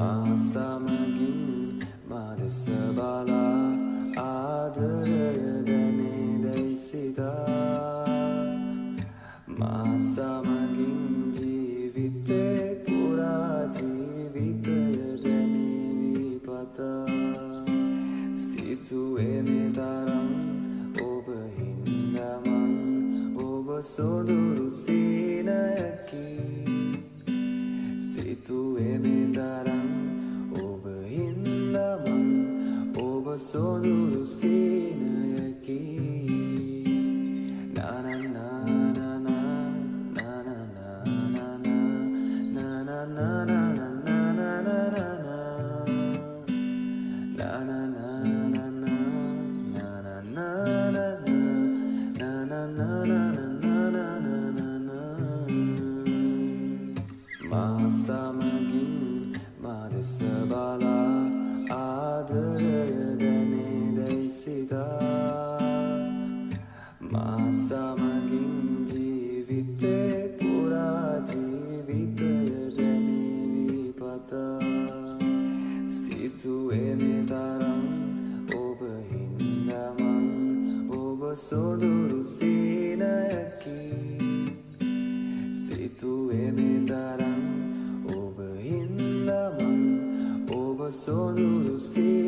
සමගින් මා දෙස බලා ආදරය දැනේදැයි සිතා මා සමගින් ජීවිතේ පුරා ජීවිතය දැනේවි පතා සිතුවේ මේ තරම් ඔබ හින්දමන් ඔබ සොඳුරු සීනයකි සිතුවේ මේ තරම් ඔබ හින්දමන් ඔබ සොඳුරු සීනයකි මා සමගින් මා දෙස බලා ආදරය දැනේදැයි සිතා මා සමගින් ජීවිතේ පුරා ජීවිතය දැනේවි පතා සිතුවේ මේ තරම් ඔබ හින්දමන් ඔබ සොඳුරු සීනයකි සිතුවේ මේ තරම් ඔබ හින්දමන් ඔබ සොඳුරු සීනයකි